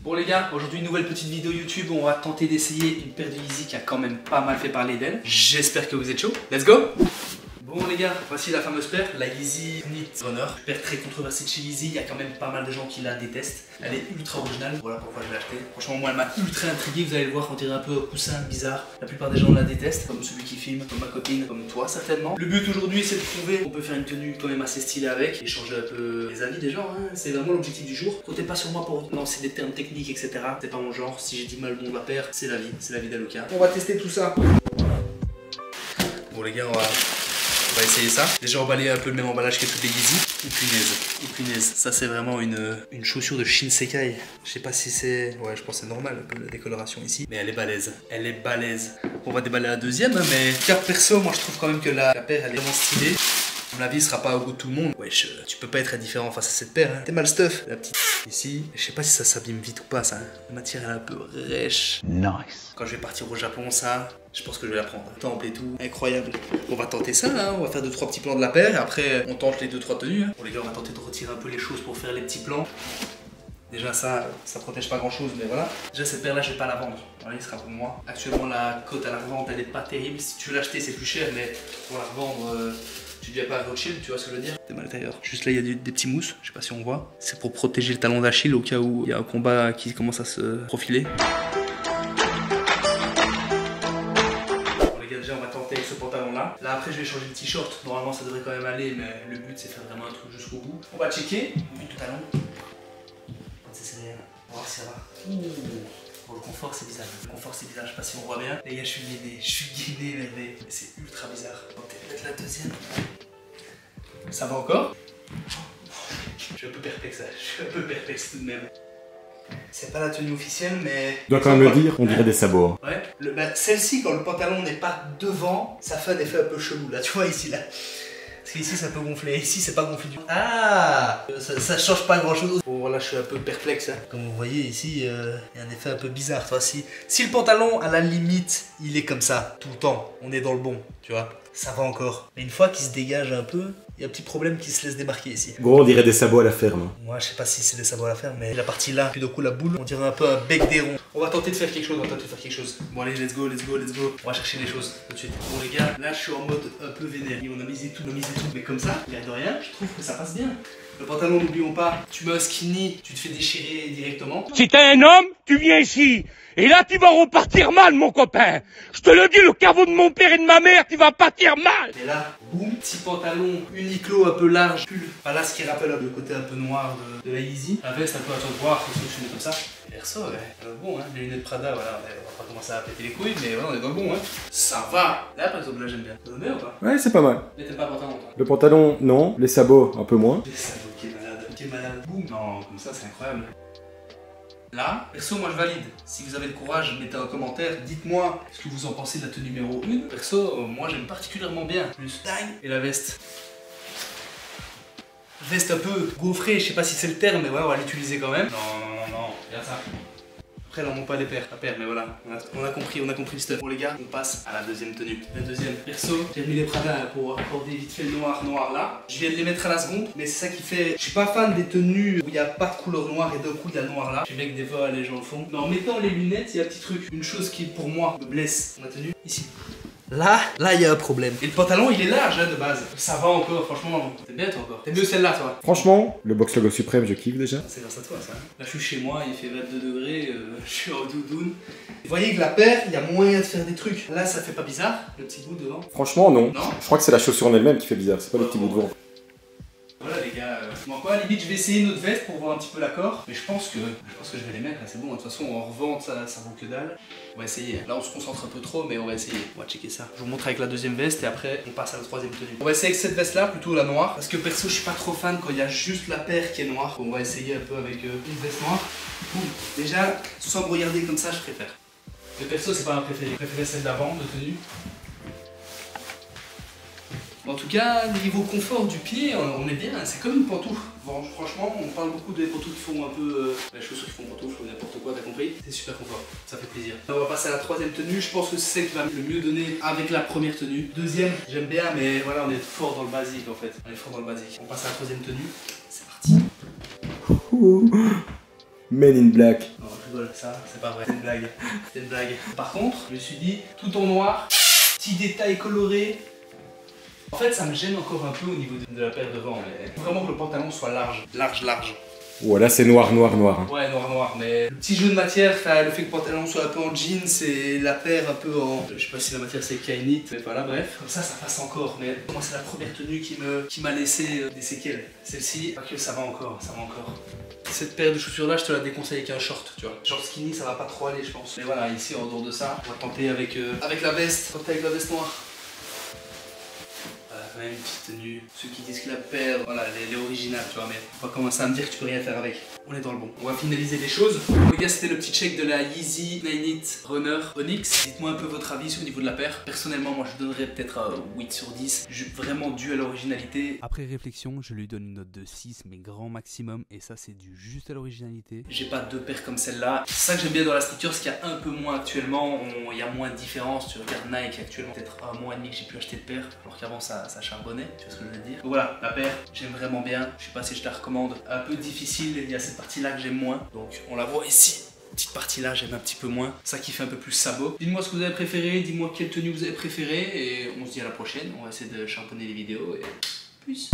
Bon les gars, aujourd'hui une nouvelle petite vidéo YouTube où on va tenter d'essayer une paire de Yeezy qui a quand même pas mal fait parler d'elle. J'espère que vous êtes chaud. Let's go! Bon les gars, voici la fameuse paire, la Yeezy Knit Runner. Paire très controversée de chez Yeezy, il y a quand même pas mal de gens qui la détestent. Elle est ultra originale, voilà pourquoi je l'ai achetée. Franchement moi elle m'a ultra intrigué, vous allez le voir, on dirait un peu coussin bizarre. La plupart des gens la détestent, comme celui qui filme, comme ma copine, comme toi certainement. Le but aujourd'hui c'est de prouver qu'on peut faire une tenue quand même assez stylée avec, et changer un peu les avis des gens, hein. C'est vraiment l'objectif du jour. Comptez pas sur moi pour lancer des termes techniques etc. C'est pas mon genre, si j'ai dit mal le nom de la paire, c'est la vie d'Aloca. On va tester tout ça. Bon les gars, on va essayer ça. Déjà emballé un peu le même emballage que toutes les Yeezy. Et punaise, ça c'est vraiment une chaussure de Shinsekai. Je sais pas si c'est... Ouais, je pense que c'est normal un peu la décoloration ici. Mais elle est balèze, elle est balèze. On va déballer la deuxième, hein, mais car perso, moi je trouve quand même que la paire elle est vraiment stylée. À mon avis, ce sera pas au goût de tout le monde. Wesh, tu peux pas être indifférent face à cette paire. Hein. T'es mal stuff. La petite ici. Je sais pas si ça s'abîme vite ou pas, ça. Hein. La matière, elle est un peu rêche. Nice. Quand je vais partir au Japon, ça, je pense que je vais la prendre. Temple et tout. Incroyable. On va tenter ça, hein. On va faire 2-3 petits plans de la paire. Et après, on tente les 2-3 tenues. Hein. Bon, les gars, on va tenter de retirer un peu les choses pour faire les petits plans. Déjà ça protège pas grand chose, mais voilà. Déjà cette paire là je vais pas la vendre, voilà, il sera pour moi. Actuellement la cote à la revente elle est pas terrible, si tu veux l'acheter c'est plus cher, mais pour la revendre tu deviens pas à Rothschild, tu vois ce que je veux dire. T'es mal à l'intérieur. Juste là il y a des petits mousses, je sais pas si on voit. C'est pour protéger le talon d'Achille au cas où il y a un combat qui commence à se profiler. Bon les gars déjà on va tenter avec ce pantalon là. Là après je vais changer le t-shirt, normalement ça devrait quand même aller, mais le but c'est faire vraiment un truc jusqu'au bout. On va checker, vu tout talon. On va voir si ça va. Bon, le confort c'est bizarre. Le confort c'est bizarre, je sais pas si on voit bien. Les gars, je suis gainé, énervé. C'est ultra bizarre. On va peut-être la deuxième. Ça va encore? Je suis un peu perplexe, hein. Je suis un peu perplexe tout de même. C'est pas la tenue officielle, mais... Je dois quand même le dire, on dirait des sabots. Ouais. Celle-ci, quand le pantalon n'est pas devant, ça fait un effet un peu chelou là. Tu vois ici là. Parce qu'ici ça peut gonfler, ici c'est pas gonflé du tout. Ah, ça change pas grand chose. Bon voilà, je suis un peu perplexe. Hein. Comme vous voyez ici, il y a un effet un peu bizarre. Toi, si le pantalon à la limite, il est comme ça tout le temps, on est dans le bon, tu vois. Ça va encore. Mais une fois qu'il se dégage un peu, il y a un petit problème qui se laisse démarquer ici. Gros, on dirait des sabots à la ferme. Moi je sais pas si c'est des sabots à la ferme, mais la partie là, puis d'un coup la boule, on dirait un peu un bec d'éron. On va tenter de faire quelque chose, Bon allez, let's go. On va chercher les choses tout de suite. Bon les gars, là je suis en mode un peu vénère. On a misé tout, mais comme ça, l'air de rien, je trouve que ça passe bien. Le pantalon, n'oublions pas, tu mets un skinny, tu te fais déchirer directement. Si t'es un homme, tu viens ici. Et là, tu vas repartir mal, mon copain. Je te le dis, le caveau de mon père et de ma mère, tu vas partir mal. Et là, boum, petit pantalon Uniqlo un peu large, pull. Enfin là, ce qui rappelle le côté un peu noir de la Yeezy. La veste un peu à toi de voir, faut fonctionner comme ça. Perso, ouais, bon, hein. Les lunettes Prada, voilà, on va pas commencer à péter les couilles, mais voilà, on est dans le bon, hein. Ça va. Là, par exemple, là, j'aime bien. Ça bien ou pas? Ouais, c'est pas mal. Mais t'aimes pas le pantalon, toi? Le pantalon, non. Les sabots, un peu moins. Les sabots, qui est malade. Boum. Non, comme ça, c'est incroyable. Là, perso, moi je valide. Si vous avez le courage, mettez un commentaire, dites-moi ce que vous en pensez de la tenue numéro 1. Perso, moi j'aime particulièrement bien. Plus dingue. Et la veste. Veste un peu gaufrée, je sais pas si c'est le terme, mais ouais, on va l'utiliser quand même. Non, regarde ça. Après, là, on monte pas les paires, la paire, mais voilà, on a compris le stuff. Bon, les gars, on passe à la deuxième tenue. La deuxième, perso, j'ai mis les Prada pour accorder vite fait le noir là. Je viens de les mettre à la seconde, mais c'est ça qui fait. Je suis pas fan des tenues où il n'y a pas de couleur noire et d'un coup il y a le noir là. Je sais bien que des fois les gens le font. Mais en mettant les lunettes, il y a un petit truc. Une chose qui pour moi me blesse. On a tenue ici. Là, il y a un problème. Et le pantalon, il est large hein, de base. Ça va encore, franchement. T'es bien toi encore. T'es mieux celle-là, toi. Franchement, le box logo suprême, je kiffe déjà. C'est grâce à toi, ça. Là, je suis chez moi, il fait 22 degrés, je suis en doudoune. Vous voyez que la paire, il y a moyen de faire des trucs. Là, ça fait pas bizarre, le petit bout devant. Franchement, non. Non. Je crois que c'est la chaussure en elle-même qui fait bizarre, c'est pas le petit bout devant. Voilà les gars, bon quoi, limite je vais essayer une autre veste pour voir un petit peu l'accord. Mais je pense que je vais les mettre là, c'est bon, de toute façon en revente ça vaut que dalle. On va essayer, là on se concentre un peu trop mais on va essayer. On va checker ça. Je vous montre avec la deuxième veste et après on passe à la troisième tenue. On va essayer avec cette veste là, plutôt la noire. Parce que perso je suis pas trop fan quand il y a juste la paire qui est noire. On va essayer un peu avec une veste noire. Boum. Déjà, sans me regarder comme ça je préfère. Mais perso c'est pas ma préférée, je préfère celle d'avant de tenue. En tout cas, niveau confort du pied, on est bien, c'est comme une pantoufle. Bon, franchement, on parle beaucoup des pantoufles qui font un peu... les chaussures qui font pantoufles ou n'importe quoi, t'as compris? C'est super confort, ça fait plaisir. On va passer à la troisième tenue, je pense que c'est celle qui va le mieux donner avec la première tenue. Deuxième, j'aime bien, mais voilà, on est fort dans le basique en fait. On est fort dans le basique. On passe à la troisième tenue, c'est parti. Men in Black. Oh, rigoles. Ça, c'est pas vrai. C'est une blague. C'est une blague. Par contre, je me suis dit, tout en noir, petits détails colorés. En fait, ça me gêne encore un peu au niveau de la paire devant, mais vraiment que le pantalon soit large. Large. Voilà, c'est noir. Hein. Ouais, noir, mais le petit jeu de matière, le fait que le pantalon soit un peu en jeans et la paire un peu en... Je sais pas si la matière c'est kainite, mais voilà, bref. Comme ça passe encore, mais moi c'est la première tenue qui m'a laissé des séquelles. Celle-ci, ok, ça va encore. Cette paire de chaussures là, je te la déconseille avec un short, tu vois. Short skinny, ça va pas trop aller, je pense. Mais voilà, ici, en dehors de ça, on va tenter avec la veste, avec la veste noire. Voilà, une petite tenue. Ceux qui disent que la paire, voilà, elle est originale, tu vois, mais on va commencer à me dire que tu peux rien faire avec. On est dans le bon. On va finaliser les choses. Les gars, c'était le petit check de la Yeezy Flyknit Runner Onyx. Dites-moi un peu votre avis au niveau de la paire. Personnellement, moi, je donnerais peut-être un 8 sur 10. Vraiment dû à l'originalité. Après réflexion, je lui donne une note de 6, mais grand maximum. Et ça, c'est dû juste à l'originalité. J'ai pas deux paires comme celle-là. C'est ça que j'aime bien dans la sneaker, ce qu'il y a un peu moins actuellement. Il y a moins de différence. Tu regardes Nike actuellement, peut-être un mois et demi que j'ai pu acheter de paire. Alors qu'avant, ça charbonnait. Tu vois ce que je veux dire? Donc voilà, la paire, j'aime vraiment bien. Je sais pas si je te la recommande. Un peu difficile, il y a cette partie-là que j'aime moins. Donc on la voit ici. Petite partie là, j'aime un petit peu moins. Ça qui fait un peu plus sabot. Dites-moi ce que vous avez préféré, dis-moi quelle tenue vous avez préféré. Et on se dit à la prochaine. On va essayer de charbonner les vidéos. Et peace.